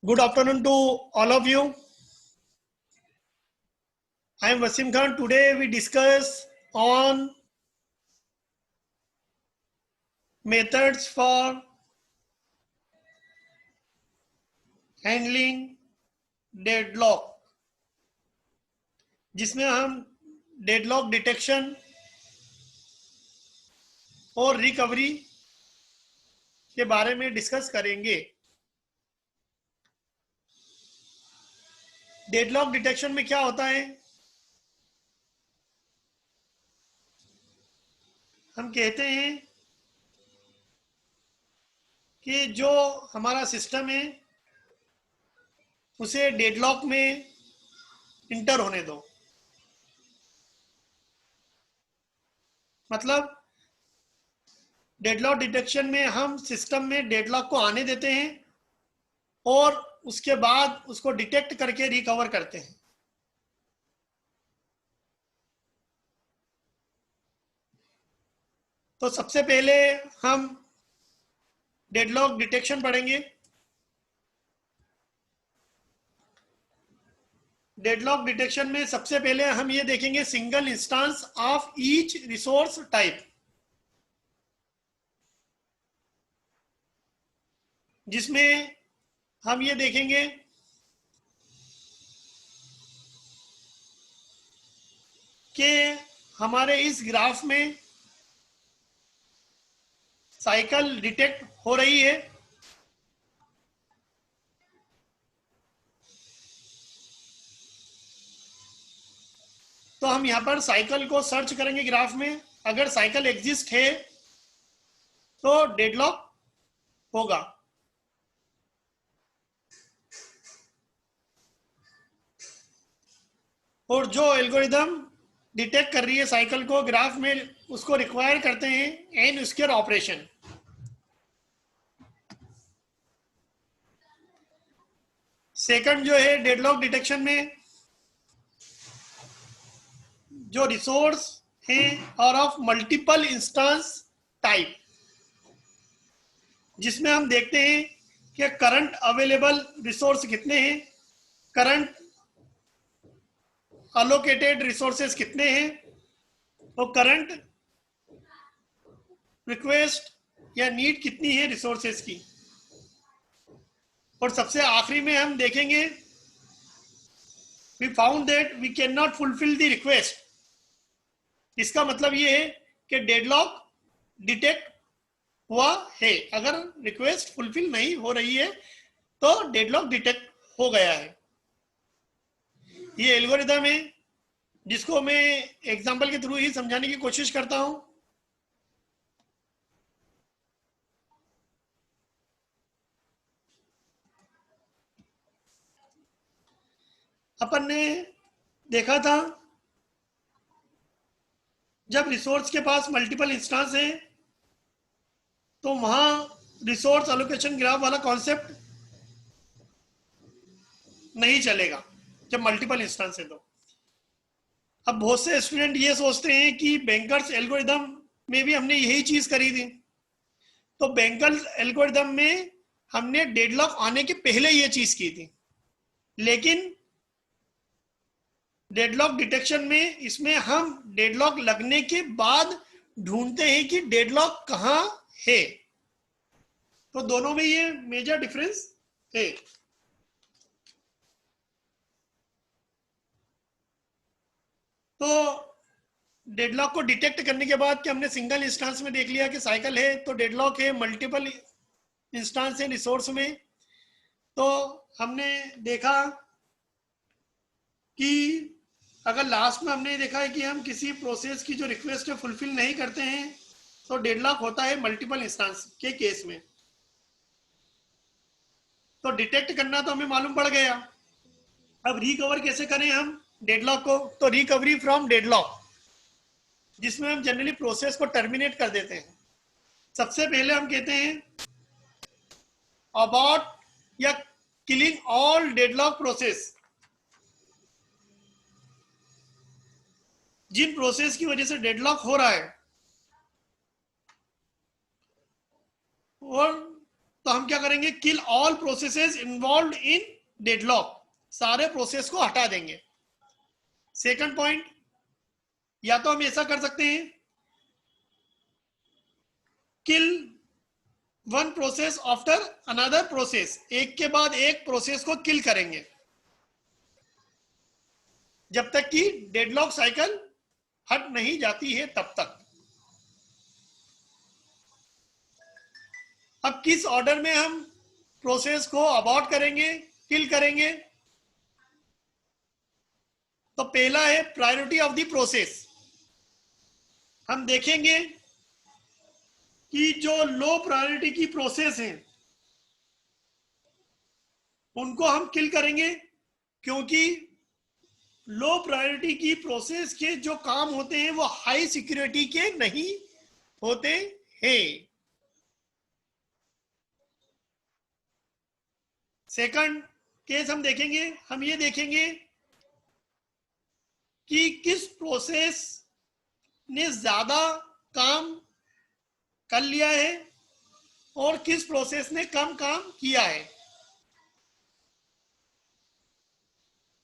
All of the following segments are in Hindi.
Good afternoon to all of you. I am Wasim Khan. Today we discuss on methods for handling deadlock, जिसमें हम डेडलॉक डिटेक्शन और रिकवरी के बारे में डिस्कस करेंगे। डेडलॉक डिटेक्शन में क्या होता है? हम कहते हैं कि जो हमारा सिस्टम है उसे डेडलॉक में इंटर होने दो। मतलब डेडलॉक डिटेक्शन में हम सिस्टम में डेडलॉक को आने देते हैं और उसके बाद उसको डिटेक्ट करके रिकवर करते हैं। तो सबसे पहले हम डेडलॉक डिटेक्शन पढ़ेंगे। डेडलॉक डिटेक्शन में सबसे पहले हम ये देखेंगे single instance of each resource type, जिसमें हम ये देखेंगे कि हमारे इस ग्राफ में साइकिल डिटेक्ट हो रही है। तो हम यहां पर साइकिल को सर्च करेंगे ग्राफ में। अगर साइकिल एग्जिस्ट है तो डेडलॉक होगा। और जो एल्गोरिदम डिटेक्ट कर रही है साइकिल को ग्राफ में, उसको रिक्वायर करते हैं एन स्क्वायर ऑपरेशन। सेकंड जो है डेडलॉक डिटेक्शन में, जो रिसोर्स है और ऑफ मल्टीपल इंस्टेंस टाइप, जिसमें हम देखते हैं कि करंट अवेलेबल रिसोर्स कितने हैं, करंट अलोकेटेड रिसोर्सेज कितने हैं, तो करंट रिक्वेस्ट या नीड कितनी है रिसोर्सेज की। और सबसे आखिरी में हम देखेंगे we found that we can not fulfil the request. इसका मतलब ये है कि डेडलॉक डिटेक्ट हुआ है। अगर रिक्वेस्ट फुलफिल नहीं हो रही है तो डेडलॉक डिटेक्ट हो गया है। ये एल्गोरिदम है जिसको मैं एग्जांपल के थ्रू ही समझाने की कोशिश करता हूं। अपन ने देखा था जब रिसोर्स के पास मल्टीपल इंस्टेंस है तो वहां रिसोर्स एलोकेशन ग्राफ वाला कॉन्सेप्ट नहीं चलेगा जब मल्टीपल इंस्टेंस है। तो अब बहुत से स्टूडेंट ये सोचते हैं कि बैंकर्स एल्गोरिदम में भी हमने यही चीज करी थी। तो बैंकर्स एल्गोरिदम में हमने डेडलॉक आने के पहले ये चीज की थी, लेकिन डेडलॉक डिटेक्शन में इसमें हम डेडलॉक लगने के बाद ढूंढते हैं कि डेडलॉक कहां है। तो दोनों में ये मेजर डिफरेंस है। तो डेडलॉक को डिटेक्ट करने के बाद कि हमने सिंगल इंस्टेंस में देख लिया कि साइकिल है तो डेडलॉक है, मल्टीपल इंस्टेंस है रिसोर्स में, तो हमने देखा कि अगर लास्ट में हमने देखा है कि हम किसी प्रोसेस की जो रिक्वेस्ट है फुलफिल नहीं करते हैं तो डेडलॉक होता है मल्टीपल इंस्टेंस के केस में। तो डिटेक्ट करना तो हमें मालूम पड़ गया। अब रिकवर कैसे करें हम डेडलॉक को? तो रिकवरी फ्रॉम डेडलॉक, जिसमें हम जनरली प्रोसेस को टर्मिनेट कर देते हैं। सबसे पहले हम कहते हैं अबॉर्ट या किलिंग ऑल डेडलॉक प्रोसेस। जिन प्रोसेस की वजह से डेडलॉक हो रहा है और तो हम क्या करेंगे, kill all processes involve in deadlock, सारे प्रोसेस को हटा देंगे। सेकंड पॉइंट, या तो हम ऐसा कर सकते हैं, kill one process after another process, एक के बाद एक प्रोसेस को किल करेंगे जब तक कि डेडलॉक साइकिल हट नहीं जाती है तब तक। अब किस ऑर्डर में हम प्रोसेस को अबॉर्ट करेंगे, किल करेंगे? तो पहला है प्रायोरिटी ऑफ द प्रोसेस। हम देखेंगे कि जो लो प्रायोरिटी की प्रोसेस हैं उनको हम किल करेंगे, क्योंकि लो प्रायोरिटी की प्रोसेस के जो काम होते हैं वो हाई सिक्योरिटी के नहीं होते हैं। सेकंड केस हम देखेंगे, हम ये देखेंगे कि किस प्रोसेस ने ज्यादा काम कर लिया है और किस प्रोसेस ने कम काम किया है।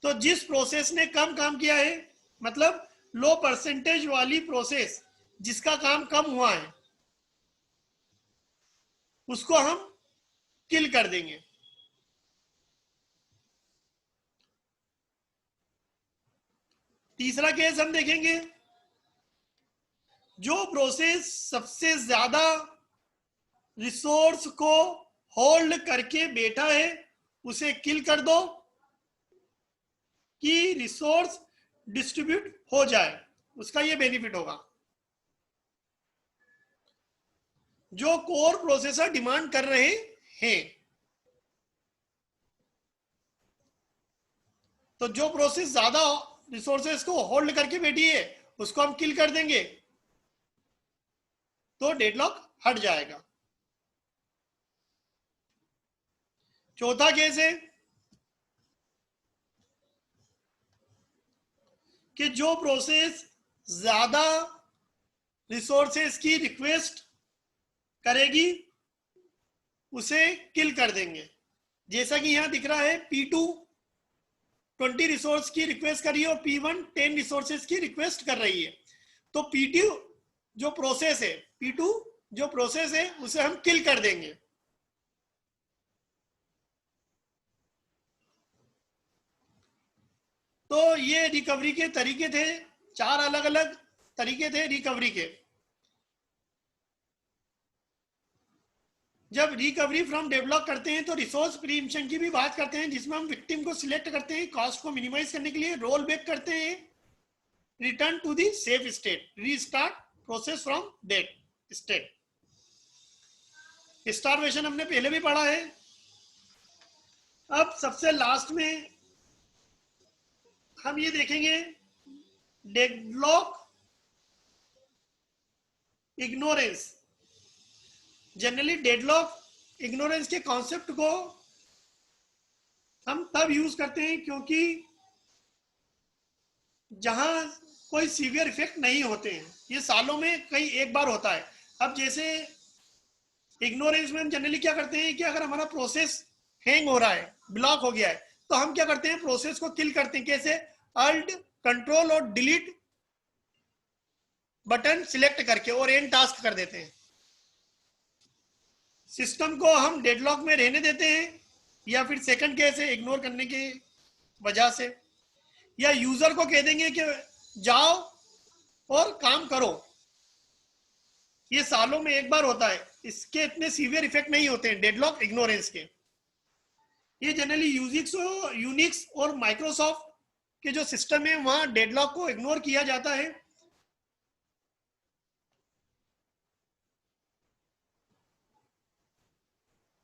तो जिस प्रोसेस ने कम काम किया है, मतलब लो परसेंटेज वाली प्रोसेस जिसका काम कम हुआ है, उसको हम किल कर देंगे। तीसरा केस हम देखेंगे, जो प्रोसेस सबसे ज्यादा रिसोर्स को होल्ड करके बैठा है उसे किल कर दो कि रिसोर्स डिस्ट्रीब्यूट हो जाए, उसका ये बेनिफिट होगा। जो कोर प्रोसेसर डिमांड कर रहे हैं, तो जो प्रोसेस ज्यादा रिसोर्सेस को होल्ड करके बैठी है उसको हम किल कर देंगे तो डेडलॉक हट जाएगा। चौथा केस है कि जो प्रोसेस ज्यादा रिसोर्सेस की रिक्वेस्ट करेगी उसे किल कर देंगे। जैसा कि यहां दिख रहा है, P2 20 रिसोर्स की रिक्वेस्ट कर रही है और P1 10 रिसोर्सेस की रिक्वेस्ट कर रही है। तो P2 जो प्रोसेस है, P2 जो प्रोसेस है उसे हम किल कर देंगे। तो ये रिकवरी के तरीके थे, 4 अलग अलग तरीके थे रिकवरी के। जब रिकवरी फ्रॉम डेवलप करते हैं तो रिसोर्स प्रीएम्पशन की भी बात करते हैं, जिसमें हम विक्टिम को सिलेक्ट करते हैं, कॉस्ट को मिनिमाइज करने के लिए रोल बैक करते हैं, return to the safe state, restart process from that state. Starvation हमने पहले भी पढ़ा है। अब सबसे लास्ट में हम ये देखेंगे deadlock ignorance. Generally deadlock ignorance के कॉन्सेप्ट को हम तब यूज करते हैं क्योंकि जहां कोई सीवियर इफेक्ट नहीं होते हैं, ये सालों में कई एक बार होता है। अब जैसे इग्नोरेंस में हम जनरली क्या करते हैं कि अगर हमारा प्रोसेस हैंग हो रहा है, ब्लॉक हो गया है, तो हम क्या करते हैं, प्रोसेस को किल करते हैं। कैसे? अल्ट कंट्रोल और डिलीट बटन सिलेक्ट करके और एंड टास्क कर देते हैं। सिस्टम को हम डेडलॉक में रहने देते हैं, या फिर सेकंड केस है इग्नोर करने की वजह से, या यूजर को कह देंगे कि जाओ और काम करो। ये सालों में एक बार होता है, इसके इतने सीवियर इफेक्ट नहीं होते हैं डेडलॉक इग्नोरेंस के। ये जनरली यूनिक्स और माइक्रोसॉफ्ट के जो सिस्टम है वहां डेडलॉक को इग्नोर किया जाता है।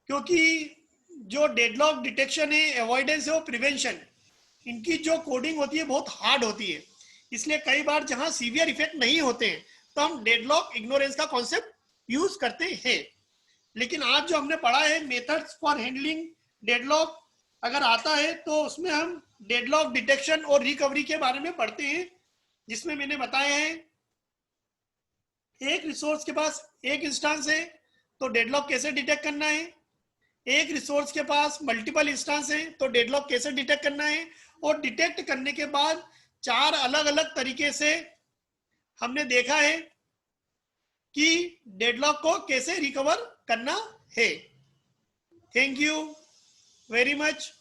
क्योंकि जो डेडलॉक डिटेक्शन है, अवॉइडेंस है और प्रिवेंशन, इनकी जो कोडिंग होती है बहुत हार्ड होती है। इसलिए कई बार जहां सीवियर इफेक्ट नहीं होते हैं तो हम डेडलॉक इग्नोरेंस का कॉन्सेप्ट यूज करते हैं। लेकिन आज जो हमने पढ़ा है मेथड्स फॉर हैंडलिंग डेडलॉक, अगर आता है तो उसमें हम डेडलॉक डिटेक्शन और रिकवरी के बारे में पढ़ते हैं, जिसमें मैंने बताया है एक रिसोर्स के पास एक इंस्टेंस है तो डेडलॉक कैसे डिटेक्ट करना है, एक रिसोर्स के पास मल्टीपल इंस्टेंस है तो डेडलॉक कैसे डिटेक्ट करना है, और डिटेक्ट करने के बाद 4 अलग अलग तरीके से हमने देखा है कि डेडलॉक को कैसे रिकवर करना है। Thank you very much.